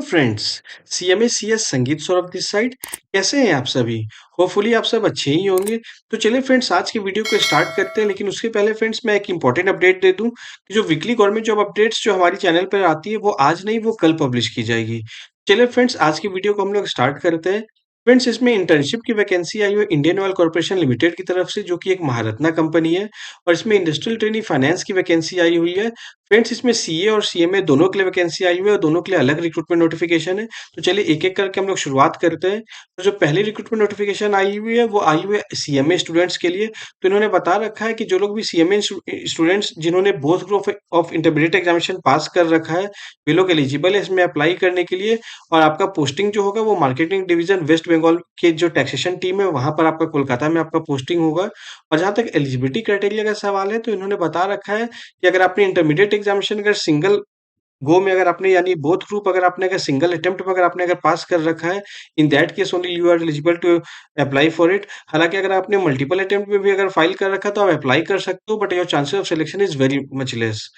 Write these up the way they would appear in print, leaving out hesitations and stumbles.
Friends, CMA CS संगीत Saurabh this side. कैसे हैं आप सभी? होपफुली आप सब अच्छे ही होंगे। तो चलिए फ्रेंड्स, आज की वीडियो को स्टार्ट करते हैं, लेकिन उसके पहले फ्रेंड्स मैं एक इंपॉर्टेंट अपडेट दे दूं कि जो वीकली गवर्नमेंट जॉब अपडेट्स जो हमारी चैनल पर आती है वो आज नहीं, वो कल पब्लिश की जाएगी। चलिए फ्रेंड्स, आज की वीडियो को हम लोग स्टार्ट करते हैं। फ्रेंड्स, इसमें इंटर्नशिप की वैकेंसी आई हुई है इंडियन ऑयल कॉर्पोरेशन लिमिटेड की तरफ से, जो कि एक महारत्ना कंपनी है। और इसमें इंडस्ट्रियल ट्रेनिंग फाइनेंस की वैकेंसी आई हुई है। फ्रेंड्स, इसमें सीए और सीएमए दोनों के लिए वैकेंसी आई हुई है और दोनों के लिए अलग रिक्रूटमेंट नोटिफिकेशन है। तो चलिए एक-एक करके हम लोग शुरुआत करते हैं। तो जो पहली रिक्रूटमेंट नोटिफिकेशन आई हुई है वो आई हुई है सीएमए स्टूडेंट्स के लिए। तो इन्होंने बता रखा है कि जो लोग भी सीएमए स्टूडेंट्स जिन्होंने both group of intermediate examination पास कर रखा है, वे लोग एलिजिबल है इसमें अप्लाई करने के लिए। और आपका पोस्टिंग जो होगा वो मार्केटिंग डिवीजन वेस्ट बंगाल के जो टैक्सेशन टीम है वहां पर आपका कोलकाता में आपका पोस्टिंग होगा। और जहां तक एलिजिबिलिटी क्राइटेरिया का सवाल है, तो इन्होंने बता रखा है कि अगर आपने इंटरमीडिएट एग्जामिनेशन अगर सिंगल गो में अगर आपने यानी बोथ ग्रुप अगर आपने अगर सिंगल अटेम्प्ट में अगर आपने अगर पास कर रखा है, in that case only you are eligible to apply for it. हालांकि अगर आपने मल्टीपल अटेम्प्ट में भी अगर फाइल कर रखा है तो आप अप्लाई कर सकते हो, but your chances of selection is very much less.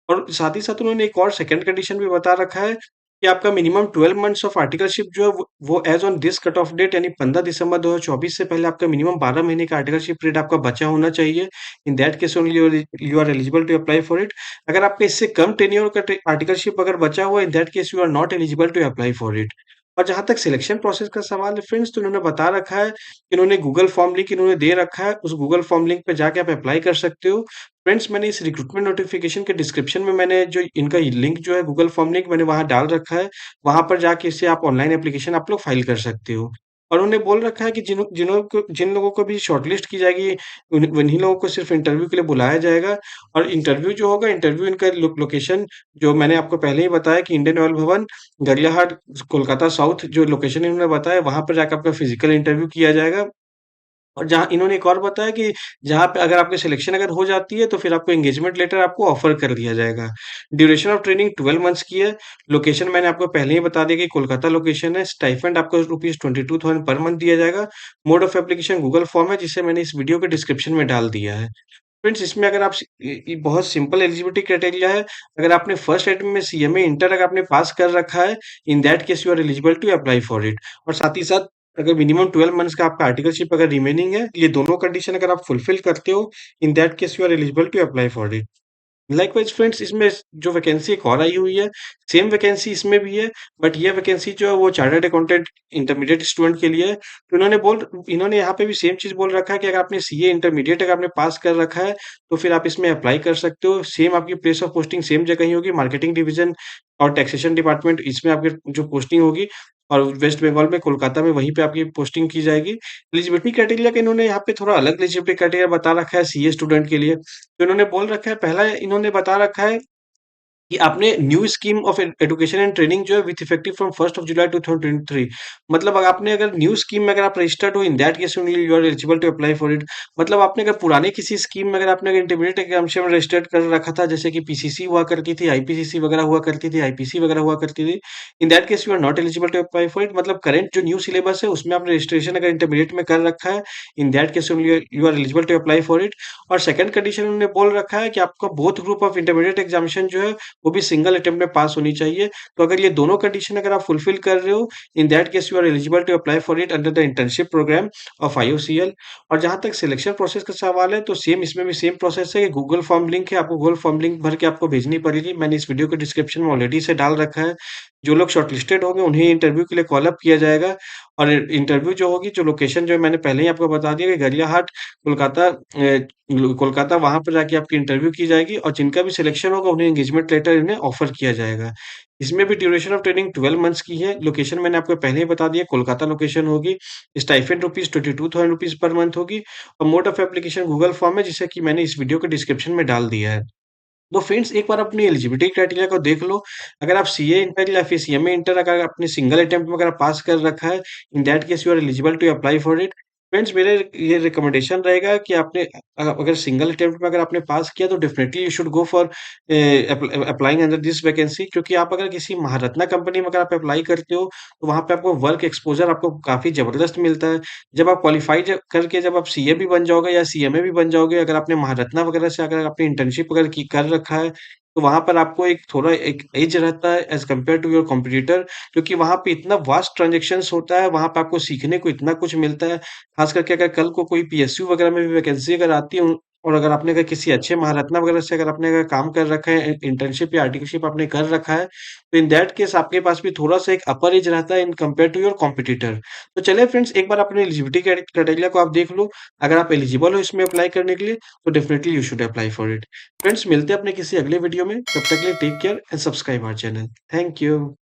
और साथ ही साथ उन्होंने एक और सेकंड कंडीशन भी बता रखा है कि आपका मिनिमम 12 मंथ्स ऑफ आर्टिकलशिप जो है वो age on this cut off date यानी 15 दिसंबर 2024 से पहले आपका मिनिमम 12 महीने का आर्टिकलशिप पीरियड आपका बचा होना चाहिए। In that case only you are eligible to apply for it. अगर आपका इससे कम टेन्योर का आर्टिकलशिप अगर बचा हुआ है, in that case you are not eligible to apply for it. और जहां तक सिलेक्शन प्रोसेस का सवाल है फ्रेंड्स, तो इन्होंने बता रखा है कि इन्होंने गूगल फॉर्म लिंक इन्होंने दे रखा है, उस गूगल फॉर्म लिंक पे जाके आप अप्लाई कर सकते हो। फ्रेंड्स, मैंने इस रिक्रूटमेंट नोटिफिकेशन के डिस्क्रिप्शन में मैंने जो इनका लिंक जो है गूगल फॉर्म लिंक मैंने वहां डाल रखा है। वहां पर जाके इससे आप ऑनलाइन एप्लीकेशन आप लोग फाइल कर सकते हो। और उन्होंने बोल रखा है कि जिन लोगों को भी शॉर्टलिस्ट की जाएगी, उन्हीं लोगों को सिर्फ इंटरव्यू के लिए बुलाया जाएगा। और इंटरव्यू जो होगा, इंटरव्यू इनका लोकेशन जो मैंने आपको पहले ही बताया कि इंडियन ऑयल भवन, गरियाहाट, कोलकाता साउथ जो लोकेशन इन्होंने बताया, वहां पर जाकर आपका फिजिकल इंटरव्यू किया जाएगा। और जहाँ इन्होंने एक और बताया कि जहाँ पे अगर आपकी सिलेक्शन अगर हो जाती है, तो फिर आपको एंगेजमेंट लेटर आपको ऑफर कर दिया जाएगा। ड्यूरेशन ऑफ ट्रेनिंग 12 मंथ्स की है। लोकेशन मैंने आपको पहले ही बता दिया कि कोलकाता लोकेशन है। स्टाइपेंड आपको रुपीज़ 22,000 पर मंथ दिया जाएगा। Mode of application Google form है, जिसे मैंने इस वीडियो के डिस्क्रिप्शन में डाल दिया है। फ्रेंड्स, इसमें अगर आप बहुत सिंपल एलिजिबिलिटी क्राइटेरिया है। अगर आपने फर्स्ट अटेम्प्ट में सीएमए इंटर अगर आपने पास कर रखा है, in that case you are eligible to apply for it. और साथ ही साथ अगर मिनिमम 12 मंथ्स का आपका आर्टिकलशिप अगर रिमेनिंग है, ये दोनों कंडीशन अगर आप फुलफिल करते हो, in that case you are eligible to apply for it. Likewise friends, इसमें जो वैकेंसी एक और आई हुई है, सेम वैकेंसी इसमें भी है, बट ये वैकेंसी जो है वो चार्टर्ड अकाउंटेंट इंटरमीडिएट स्टूडेंट के लिए है। तो इन्होंने यहाँ पे भी सेम चीज बोल रखा है कि अगर आपने सीए इंटरमीडिएट अगर आपने पास कर रखा है, तो फिर आप इसमें अप्लाई कर सकते हो। सेम आपकी प्लेस ऑफ पोस्टिंग सेम जगह ही होगी, मार्केटिंग डिवीजन और टैक्सेशन डिपार्टमेंट, इसमें आपकी जो पोस्टिंग होगी। और वेस्ट बंगाल में कोलकाता में वहीं पे आपकी पोस्टिंग की जाएगी। एलिजिबिलिटी क्राइटेरिया का इन्होंने यहाँ पे थोड़ा अलग एलिजिबिलिटी क्राइटेरिया बता रखा है सीए स्टूडेंट के लिए। तो इन्होंने बोल रखा है, पहला इन्होंने बता रखा है कि आपने new scheme of education and training जो है विथ इफेक्टिव फ्रॉम 1 जुलाई 2023। मतलब अगर आपने अगर न्यू स्कीम में अगर आप रजिस्टर्ड हो, in that case only you are eligible to apply for it. मतलब आपने अगर पुराने किसी स्कीम में अगर आपने इंटरमीडिएट एग्जामिनेशन में रजिस्टर्ड कर रखा था, जैसे कि पीसीसी हुआ करती थी, आईपीसीसी वगैरह हुआ करती थी, आईपीसी वगैरह हुआ करती थी, in that case you are not eligible to apply for it. मतलब करंट जो न्यू सिलेबस है उसमें आपने रजिस्ट्रेशन अगर इंटरमीडिएट में कर रखा है, in that case only you are eligible to apply for it. और सेकंड कंडीशन उन्होंने बोल रखा है कि आपका both group of intermediate examination जो है वो भी सिंगल अटेम्प्ट में पास होनी चाहिए। तो अगर ये दोनों कंडीशन अगर आप फुलफिल कर रहे हो, in that case you are eligible to apply for it under the internship programme of IOCL. और जहां तक सिलेक्शन प्रोसेस का सवाल है, तो सेम इसमें भी सेम प्रोसेस है कि गूगल फॉर्म लिंक है, आपको गूगल फॉर्म लिंक भर के आपको भेजनी पड़ेगी। मैंने इस वीडियो के डिस्क्रिप्शन में ऑलरेडी से डाल रखा है। जो लोग शॉर्टलिस्टेड होंगे उन्हें इंटरव्यू के लिए कॉल अप किया जाएगा। और इंटरव्यू जो होगी, जो लोकेशन जो मैंने पहले ही आपको बता दिया कि गरियाहाट, कोलकाता, कोलकाता वहां पर जाके आपकी इंटरव्यू की जाएगी। और जिनका भी सिलेक्शन होगा उन्हें एंगेजमेंट लेटर इन्हें ऑफर किया जाएगा। इसमें भी ड्यूरेशन ऑफ ट्रेनिंग 12 मंथ्स की है। लोकेशन मैंने आपको पहले ही बता दिया, कोलकाता लोकेशन होगी। Stipend rupees 22,000 rupees per month होगी। और mode of application Google form है, जिसे कि मैंने इस वीडियो के डिस्क्रिप्शन में डाल दिया है। तो फ्रेंड्स, एक बार अपनी एलिजिबिलिटी क्राइटेरिया को देख लो। अगर आप सीए इंटर या फिर सीएमए इंटर अगर आपने सिंगल अटेम्प्ट में अगर पास कर रखा है, in that case you are eligible to apply for it. Friends, मेरे ये रिकमेंडेशन रहेगा कि आपने अगर सिंगल अटेम्प्ट में अगर आपने पास किया, तो definitely you should go for applying under this vacancy. क्योंकि आप अगर किसी महारत्ना कंपनी में अगर आप अप्लाई करते हो, तो वहां पे आपको वर्क एक्सपोजर आपको काफी जबरदस्त मिलता है। जब आप क्वालिफाई करके जब आप सीए भी बन जाओगे या सीएमए भी बन जाओगे, अगर आपने महारत्ना वगैरह से अगर आपने इंटर्नशिप अगर की कर रखा है, तो वहाँ पर आपको एक थोड़ा एक एज रहता है as compare to your competitor, क्योंकि वहाँ पे इतना वास्ट ट्रांज़ैक्शंस होता है, वहाँ पे आपको सीखने को इतना कुछ मिलता है। ख़ास करके अगर कल को कोई पीएसयू वगैरह में भी वैकेंसी अगर आती है और अगर आपने अगर किसी अच्छे महारत्ना वगैरह से अगर आपने अगर काम कर रखा है, इंटर्नशिप या आर्टिकलशिप आपने कर रखा है, तो इन दैट केस आपके पास भी थोड़ा-सा एक अपर एज रहता है in compare to your competitor. तो चलिए फ्रेंड्स, एक बार अपने एलिजिबिलिटी क्राइटेरिया को आप देख लो। अगर आप एलिजिबल हो इसमें अप्लाई करने के लिए, तो definitely you should apply for it. Friends, मिलते हैं अपने किसी अगले वीडियो में। तब तक के लिए take care and subscribe our channel. Thank you.